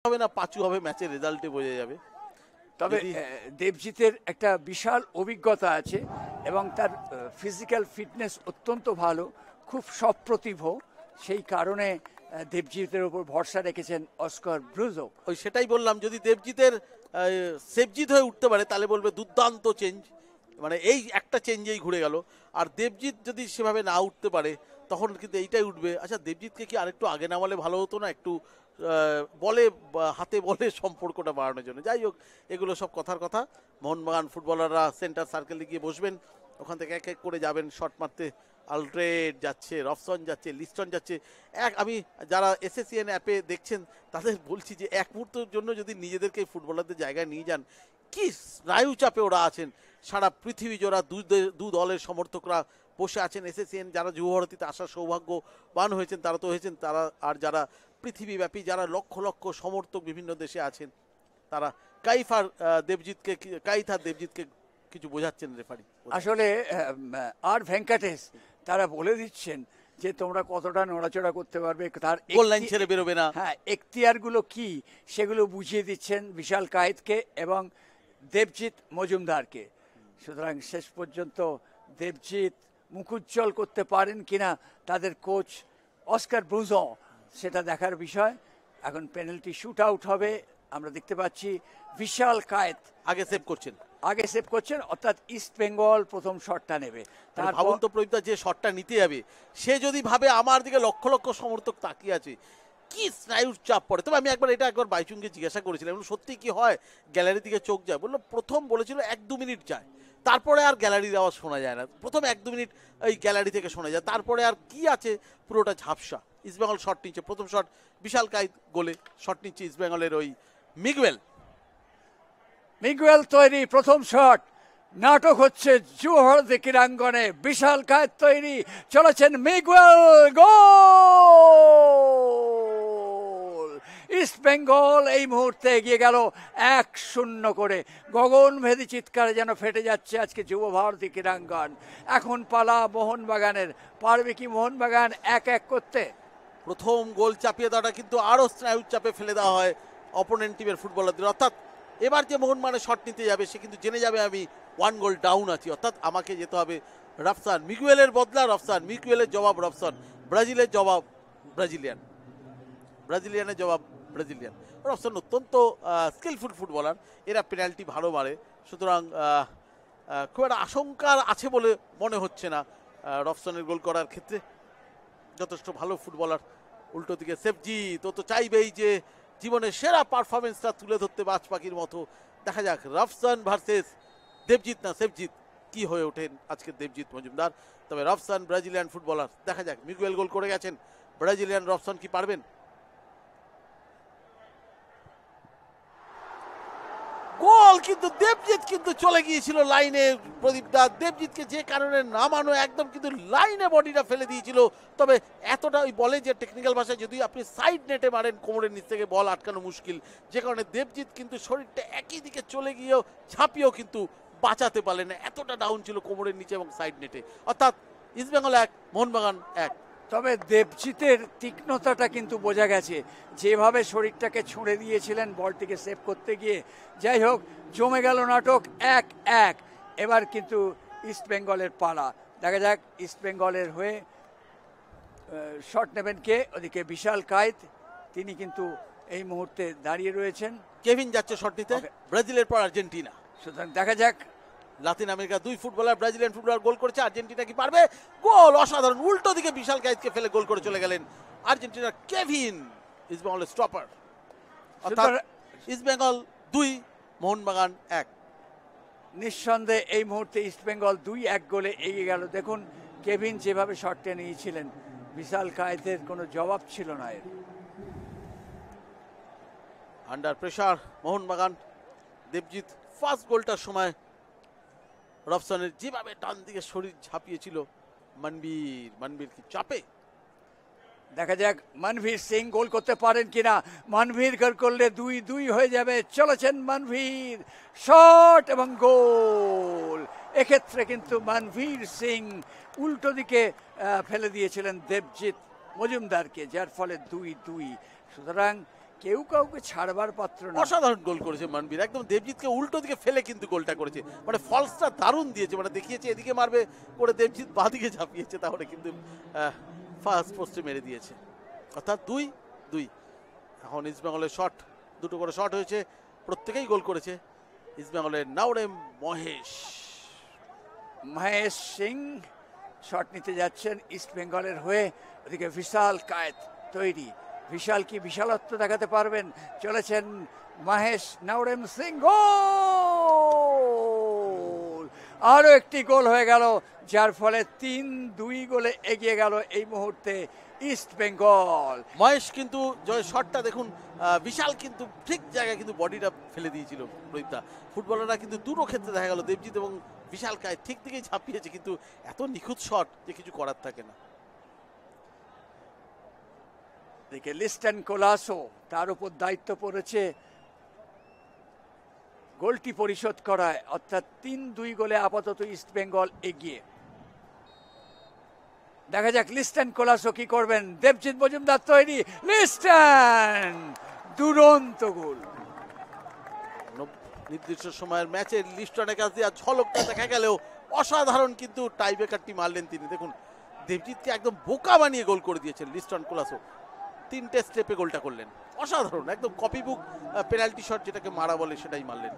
হবে না পাঁচু হবে ম্যাচের রেজাল্টে বোঝা যাবে। তবে দেবজিতের একটা বিশাল অভিজ্ঞতা আছে এবং তার ফিজিক্যাল ফিটনেস অত্যন্ত ভালো, খুব সপ্রতিভ, সেই কারণে দেবজিতের উপর ভরসা রেখেছেন অস্কার ব্রুজো। ওই সেটাই বললাম, যদি দেবজিতের সেবজিৎ হয়ে উঠতে পারে তাহলে বলবে দুর্দান্ত চেঞ্জ, মানে এই একটা চেঞ্জেই ঘুরে গেল। আর দেবজিৎ যদি সেভাবে না উঠতে পারে তখন কিন্তু এইটাই উঠবে, আচ্ছা দেবজিৎকে কি আরেকটু আগে নামালে ভালো হতো না, একটু বলে হাতে বলে সম্পর্কটা বাড়ানোর জন্য। যাই হোক, এগুলো সব কথার কথা। মোহনবাগান ফুটবলাররা সেন্টার সার্কেলে গিয়ে বসবেন, ওখান থেকে এক এক করে যাবেন শট মারতে। আলট্রেড যাচ্ছে, রফসন যাচ্ছে, লিস্টন যাচ্ছে। আমি যারা এসএসসিএন অ্যাপে দেখছেন তাদের বলছি যে এক মুহূর্তের জন্য যদি নিজেদেরকে ফুটবলারদের জায়গায় নিয়ে যান, কি স্নায়ু চাপে ওরা আছেন। সারা পৃথিবী জোড়া দু দলের সমর্থকরা বসে আছেন। এসএসসিএন যারা যুবভারতীতে আসার সৌভাগ্যবান হয়েছেন তারা তো হয়েছেন, তারা আর যারা পৃথিবীব্যাপী যারা লক্ষ লক্ষ সমর্থক বিভিন্ন দেশে আছেন তারা কাইফ আর দেবজিৎকে কিছু বোঝাচ্ছেন রেফারি। আসলে আর ভেঙ্কাটেশ তারা বলে দিচ্ছেন যে তোমরা কতটা নড়াচড়া করতে পারবে, তার গোল লাইন ছেড়ে বেরোবে না, হ্যাঁ এখতিয়ারগুলো কি সেগুলো বুঝিয়ে দিচ্ছেন বিশাল কায়েতকে এবং দেবজিৎ মজুমদারকে। সুতরাং শেষ পর্যন্ত দেবজিৎ মুখোজ্জ্বল করতে পারেন কিনা তাদের কোচ অস্কার ব্রুজো, সেটা দেখার বিষয়। এখন পেনাল্টি শুট আউট হবে, আমরা দেখতে পাচ্ছি বিশাল কায়েত আগে সেভ করছেন, অর্থাৎ ইস্ট বেঙ্গল প্রথম শটটা নেবে। তার ভাবুন তো প্রদীপদা, যে শটটা নিতে যাবে সে যদি ভাবে আমার দিকে লক্ষ লক্ষ সমর্থক তাকিয়ে আছে, কি স্নায়ুর চাপ পড়ে। তবে আমি একবার বাইচুংকে জিজ্ঞাসা করেছিলাম সত্যি কি হয় গ্যালারির দিকে চোখ যায়, বললো প্রথম বলেছিল 1-2 মিনিট যায়, তারপরে আর গ্যালারির আওয়াজ শোনা যায় না। প্রথম 1-2 মিনিট ওই গ্যালারি থেকে শোনা যায়, তারপরে আর কি আছে পুরোটা ঝাপসা। ইস্টবেঙ্গল শট নিচ্ছে, প্রথম শট বিশাল কায়েত গোলে, শট নিচ্ছে ইস্টবেঙ্গলের ওই মিগুয়েল তৈরি, প্রথম শট। নাটক হচ্ছে যুবভারতী ক্রীড়াঙ্গনে, বিশাল কায়েত তৈরি, চলেছেন মিগুয়েল, গোল! ইস্ট বেঙ্গল এই মুহূর্তে এগিয়ে গেল 1-0 করে। গগনভেদী চিৎকারে যেন ফেটে যাচ্ছে আজকে যুবভারতী ক্রীড়াঙ্গন। এখন পালা মোহনবাগানের, পারবে কি মোহনবাগান 1-1 করতে? প্রথম গোল চাপিয়ে দেওয়াটা কিন্তু আরও স্নায়ুর চাপে ফেলে দেওয়া হয় অপোনেন্ট টিমের ফুটবলারদের। অর্থাৎ এবার যে মোহনবাগান শট নিতে যাবে সে কিন্তু জেনে যাবে আমি 1 গোল ডাউন আছি, অর্থাৎ আমাকে যেতে হবে রফসান মিগুয়েলের বদলা রফসান, মিগুয়েলের জবাব রফসান, ব্রাজিলের জবাব ব্রাজিলিয়ানের জবাব ব্রাজিলিয়ান। রফসান অত্যন্ত স্কিলফুল ফুটবলার, এরা পেনাল্টি ভালো মারে, সুতরাং খুব একটা আশঙ্কার আছে বলে মনে হচ্ছে না রফসানের গোল করার ক্ষেত্রে। যথেষ্ট ভালো ফুটবলার। উল্টো দিকে সেবজিৎ, ও তো চাইবেই যে জীবনের সেরা পারফরমেন্সটা তুলে ধরতে বাজ পাখির মতো। দেখা যাক রফসান ভার্সেস দেবজিৎ না সেবজিৎ কি হয়ে ওঠেন আজকে দেবজিৎ মজুমদার। তবে রফসান ব্রাজিলিয়ান ফুটবলার, দেখা যাক মিগুয়েল গোল করে গেছেন, ব্রাজিলিয়ান রফসান কি পারবেন? গোল, কিন্তু দেবজিৎ কিন্তু চলে গিয়েছিল লাইনে। প্রদীপদা, দেবজিৎকে যে কারণে নামানো একদম কিন্তু লাইনে বডিটা ফেলে দিয়েছিল। তবে এতটা ওই বলে যে টেকনিক্যাল ভাষায় যদি আপনি সাইড নেটে মারেন কোমরের নিচ থেকে বল আটকানো মুশকিল, যে কারণে দেবজিৎ কিন্তু শরীরটা একই দিকে চলে গিয়েও ঝাঁপিয়েও কিন্তু বাঁচাতে পারলেন না, এতটা ডাউন ছিল কোমরের নিচে এবং সাইড নেটে। অর্থাৎ ইস্টবেঙ্গল 1 মোহনবাগান 1। তবে দেবজিতের তীক্ষ্ণতাটা কিন্তু বোঝা গেছে, যেভাবে শরীরটাকে ছুঁড়ে দিয়েছিলেন বলটিকে সেভ করতে গিয়ে। যাই হোক, জমে গেল নাটক 1-1। এবার কিন্তু ইস্ট বেঙ্গলের পালা, দেখা যাক ইস্ট বেঙ্গলের হয়ে শট নেবেন কে। ওদিকে বিশাল কায়েত, তিনি কিন্তু এই মুহূর্তে দাঁড়িয়ে রয়েছেন। কেভিন যাচ্ছে শট নিতে, ব্রাজিলের পর আর্জেন্টিনা। সুতরাং দেখা যাক, Latin America 2 footballer, Brazilian footballer goal করেছে। আর্জেন্টিনা কি পারবে? গোল, অসাধারণ, উল্টো দিকে বিশাল কায়েতকে ফেলে গোল করে চলে গেলেন আর্জেন্টিনার কেভিন, ইস্টবেঙ্গলের স্টপার। অর্থাৎ ইস্টবেঙ্গল 2 মোহনবাগান 1। নিঃসন্দেহে এই মুহূর্তে ইস্টবেঙ্গল 2-1 গোলে এগিয়ে গেল। দেখুন কেভিন যেভাবে শটটা নিয়েছিলেন, বিশাল কায়েতের কোনো জবাব ছিল না এর। Under pressure Mohun Bagan. Debjit first গোলটার সময় রফসানের যেভাবে ডান দিকে শরীর ঝাঁপিয়েছিল, মনবীর কি চাপে। দেখা যাক মনভীর সিং গোল করতে পারেন কিনা। মনভীর গোল করলে 2-2 হয়ে যাবে। চলেছেন মনভীর, শট এবং গোল। এক্ষেত্রে কিন্তু মনভীর সিং উল্টো দিকে ফেলে দিয়েছিলেন দেবজিৎ মজুমদারকে, যার ফলে 2-2। সুতরাং কেউ কাউকে ছাড়বার পাত্র না। অসাধারণ গোল করেছে মনবীর, একদম দেবজিৎকে উল্টো দিকে ফেলে কিন্তু গোলটা করেছে, মানে ফলসটা দারুণ দিয়েছে, মানে দেখিয়েছে এদিকে মারবে করে দেবজিৎ বাঁদিকে ঝাঁপিয়েছে, তাহলে কিন্তু ফার্স্ট পোস্টে মেরে দিয়েছে। অর্থাৎ 2-2। এখন ইস্টবেঙ্গলের শট, দুটো করে শট হয়েছে, প্রত্যেকেই গোল করেছে ইস্টবেঙ্গলের নাওরেম মহেশ সিং শট নিতে যাচ্ছেন ইস্ট বেঙ্গলের হয়ে। ওদিকে বিশাল কায়েত তৈরি, বিশাল কি বিশালত্ব দেখাতে পারবেন, চলেছেন মহেশ নাওরেম সিং। গোল! আরো একটি গোল হয়ে গেল, যার ফলে 3-2 গোলে এগিয়ে গেল এই মুহূর্তে ইস্ট বেঙ্গল। মহেশ কিন্তু জয় শটটা দেখুন, বিশাল কিন্তু ঠিক জায়গায় কিন্তু বডিটা ফেলে দিয়েছিল রোহিতদা। ফুটবলাররা কিন্তু দুটো ক্ষেত্রে দেখা গেল দেবজিৎ এবং বিশাল কায় ঠিক দিকেই ঝাঁপিয়েছে, কিন্তু এত নিখুঁত শট যে কিছু করার থাকে না। দেখে লিস্টন কোলাসো, তার উপর দায়িত্ব পড়েছে গোলটি পরিশোধ করায়, অর্থাৎ 3-2 গোলে আপাতত ইস্ট বেঙ্গল এগিয়ে। দেখা যাক লিস্টন কোলাসো কি করবেন। দেবজিৎ মজুমদার তৈরি, লিস্টন দুরন্ত গোল। নির্দিষ্ট সময়ের ম্যাচে লিস্টনের কাছ দিয়ে ঝলকটা দেখা গেলেও অসাধারণ কিন্তু টাইব্রেকারটি মারলেন তিনি। দেখুন দেবজিৎকে একদম বোকা বানিয়ে গোল করে দিয়েছেন লিস্টন কোলাসো, 3টে স্টেপে গোলটা করলেন, অসাধারণ একদম কপি বুক পেনাল্টি শট যেটাকে মারা বলে সেটাই মারলেন।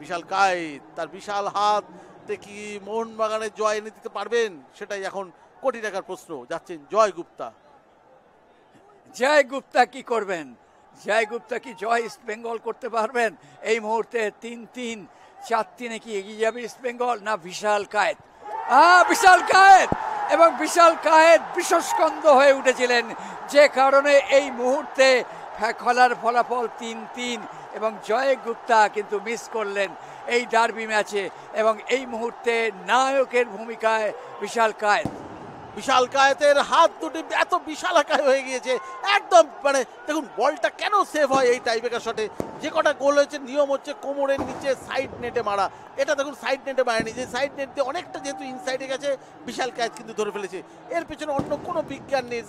বিশাল কায় তার বিশাল হাতে কি মোহনবাগানের জয় এনে দিতে পারবেন, সেটাই এখন কোটি টাকার প্রশ্ন। যাচ্ছেন জয় গুপ্তা। জয় গুপ্তা কি করবেন? জয় গুপ্তা কি জয় ইস্ট বেঙ্গল করতে পারবেন? এই মুহূর্তে 3-3, 4-3 কি এগিয়ে যাবে ইস্ট বেঙ্গল, না বিশাল কায়েত? বিশাল কায়েত, এবং বিশাল কায়েত বিশ্বস্কন্দ হয়ে উঠেছিলেন, যে কারণে এই মুহূর্তে খেলার ফলাফল 3-3, এবং জয় গুপ্তা কিন্তু মিস করলেন এই ডার্বি ম্যাচে, এবং এই মুহূর্তে নায়কের ভূমিকায় বিশাল কায়েত। বিশাল কায়েতের হাত দুটি এত বিশাল আকার হয়ে গিয়েছে একদম, মানে দেখুন বলটা কেন সেভ হয় এই টাইব্রেকার শটে। যে কটা গোল হয়েছে নিয়ম হচ্ছে কোমরের নিচে সাইড নেটে মারা, এটা দেখুন সাইড নেটে মারেনি, যে সাইড নেট দিয়ে অনেকটা যেহেতু ইনসাইডে গেছে বিশাল কায়েত কিন্তু ধরে ফেলেছে। এর পেছনে অন্য কোনো বিজ্ঞান নেই,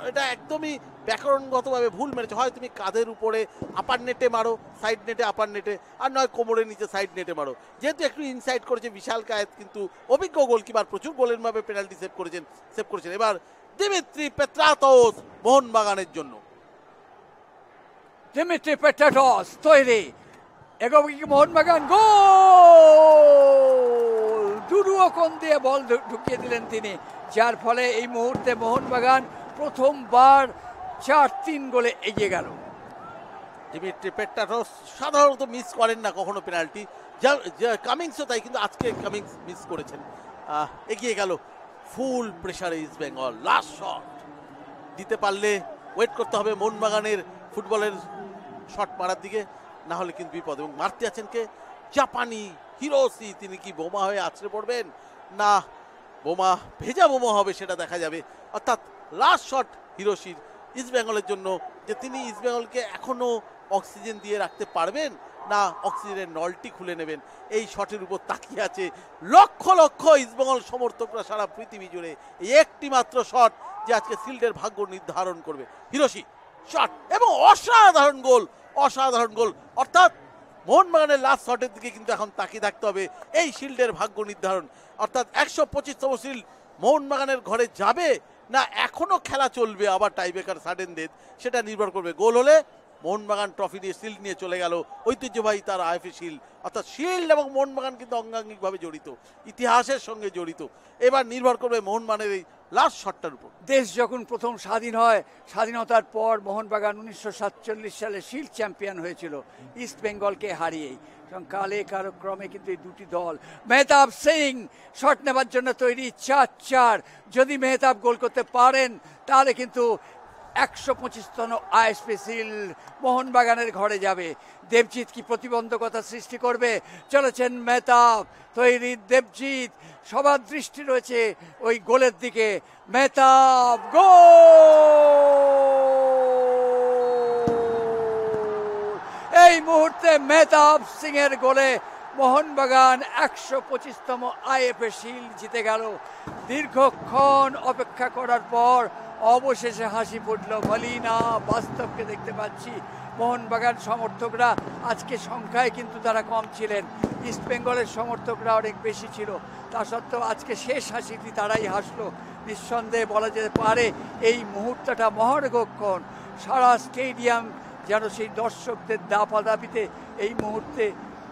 এটা একদমই ব্যাকরণগতভাবে ভুল মেরেছে। হয় তুমি কাঁধের উপরে আপার নেটে মারো, সাইড নেটে আপার নেটে, আর নয় কোমরের নিচে সাইড নেটে মারো। যেহেতু একটু ইনসাইড করেছে বিশাল কায়েত, কিন্তু অভিজ্ঞ গোলকিপার প্রচুর গোলের মাপে পেনাল্টি সেভ করেছেন। এবার দিমিত্রি পেত্রাতোস মোহনবাগানের জন্য। দিমিত্রি পেত্রাতোস তৈরি, এগোবে কি মোহনবাগান? গোল! দুরুও কোণ দিয়ে বল ঢুকিয়ে দিলেন তিনি, যার ফলে এই মুহূর্তে মোহনবাগান প্রথমবার 4-3 গোলে এগিয়ে গেল। দিমিত্রি পেত্রাতোস সাধারণত মিস করেন না কখনো পেনাল্টি, কামিংসও তাই, কিন্তু আজকে কামিংস মিস করেছেন। এগিয়ে গেল ফুল প্রেসারে ইস্ট বেঙ্গল। লাস্ট শট দিতে পারলে ওয়েট করতে হবে মোহনবাগানের ফুটবলের শট মারার দিকে, না হলে কিন্তু বিপদ। এবং মারতে আছেন কে? জাপানি হিরোশি। তিনি কি বোমা হয়ে আছড়ে পড়বেন, না বোমা ভেজা বোমা হবে সেটা দেখা যাবে। অর্থাৎ লাস্ট শট হিরোশির ইস্ট বেঙ্গলের জন্য, যে তিনি ইস্ট বেঙ্গলকে এখনো অক্সিজেন দিয়ে রাখতে পারবেন, না অক্সিজেনের নলটি খুলে নেবেন, এই শটের উপর তাকিয়ে আছে লক্ষ লক্ষ ইস্টবেঙ্গল সমর্থকরা সারা পৃথিবী জুড়ে। এই একটি মাত্র শট যে আজকে শিল্ডের ভাগ্য নির্ধারণ করবে। হিরোশি শট এবং অসাধারণ গোল, অসাধারণ গোল। অর্থাৎ মোহনবাগানের লাস্ট শটের দিকে কিন্তু এখন তাকিয়ে থাকতে হবে এই শিল্ডের ভাগ্য নির্ধারণ। অর্থাৎ 125তম শিল্ড মোহনবাগানের ঘরে যাবে, না এখনো খেলা চলবে আবার টাইব্রেকার সাডেন ডেথ, সেটা নির্ভর করবে। গোল হলে মোহনবাগান ট্রফি নিয়ে শিল্ড নিয়ে চলে গেল, ঐতিহ্যবাহী তার আইএফএ শিল্ড। অর্থাৎ শিল্ড এবং মোহনবাগান কিন্তু অঙ্গাঙ্গিকভাবে জড়িত, ইতিহাসের সঙ্গে জড়িত। এবার নির্ভর করবে মোহনবাগানের এই লাস্ট শটটার উপর। দেশ যখন প্রথম স্বাধীন হয়, স্বাধীনতার পর মোহনবাগান 1947 সালে শিল্ড চ্যাম্পিয়ন হয়েছিল ইস্ট বেঙ্গলকে হারিয়েই, এবং কালে কালক্রমে কিন্তু এই দুটি দল। মেহতাব সিং শট নেবার জন্য তৈরি, 4-4। যদি মেহতাব গোল করতে পারেন তাহলে কিন্তু 125তম আইএসপি শিল্ড মোহনবাগানের ঘরে যাবে। দেবজিৎ কি প্রতিবন্ধকতা সৃষ্টি করবে? চলেছেন মেহতাব তৈরি, দেবজিৎ, সবার দৃষ্টি রয়েছে ওই গোলের দিকে। মেহতাব গোল! এই মুহূর্তে মেহতাব সিং এর গোলে মোহনবাগান 125তম আইএফএ শিল্ড জিতে গেল। দীর্ঘক্ষণ অপেক্ষা করার পর অবশেষে হাসি ফুটল। মলিনা বাস্তবকে দেখতে পাচ্ছি, মোহনবাগান সমর্থকরা আজকে সংখ্যায় কিন্তু তারা কম ছিলেন, ইস্টবেঙ্গলের সমর্থকরা অনেক বেশি ছিল। তা সত্ত্বেও আজকে শেষ হাসিটি তারাই হাসলো। নিঃসন্দেহে বলা যেতে পারে এই মুহূর্তটা মহারগক্ষণ, সারা স্টেডিয়াম যেন সেই দর্শকদের দাপাদাপিতে এই মুহূর্তে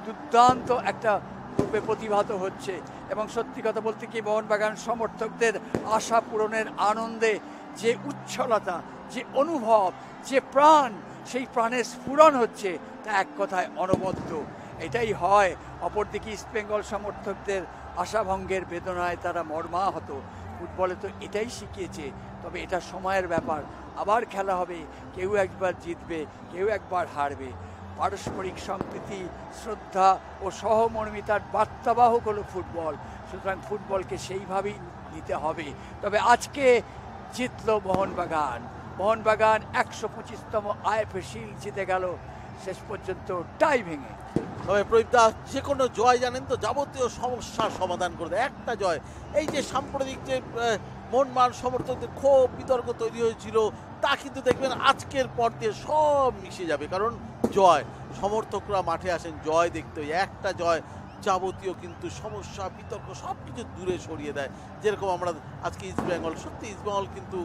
দুর্দান্ত একটা রূপে প্রতিভাত হচ্ছে। এবং সত্যি কথা বলতে কি, মোহনবাগান সমর্থকদের আশা পূরণের আনন্দে যে উচ্ছলতা, যে অনুভব, যে প্রাণ, সেই প্রাণের স্ফুরণ হচ্ছে তা এক কথায় অনবদ্য। এটাই হয়। অপরদিকে ইস্টবেঙ্গল সমর্থকদের আশাভঙ্গের বেদনায় তারা মর্মাহত। ফুটবলে তো এটাই শিখিয়েছে। তবে এটা সময়ের ব্যাপার, আবার খেলা হবে, কেউ একবার জিতবে, কেউ একবার হারবে। পারস্পরিক সম্প্রীতি, শ্রদ্ধা ও সহমর্মিতার বার্তাবাহক হলো ফুটবল। সুতরাং ফুটবলকে সেইভাবেই নিতে হবে। তবে আজকে জিতলো মোহনবাগান। মোহনবাগান 125তম আইএফএ শিল্ড জিতে গেল শেষ পর্যন্ত টাই ভেঙে। তবে প্রদীপদা, যে কোনো জয় জানেন তো যাবতীয় সমস্যার সমাধান করে দেয়। একটা জয়, এই যে সাম্প্রতিক যে মোহনবাগান সমর্থকদের ক্ষোভ বিতর্ক তৈরি হয়েছিল, তা কিন্তু দেখবেন আজকের পর দিয়ে সব মিশে যাবে। কারণ জয়, সমর্থকরা মাঠে আসেন জয় দেখতে, একটা জয় যাবতীয় কিন্তু সমস্যা বিতর্ক সব কিছু দূরে সরিয়ে দেয়। যেরকম আমরা আজকে ইস্টবেঙ্গল, সত্যি ইস্টবেঙ্গল কিন্তু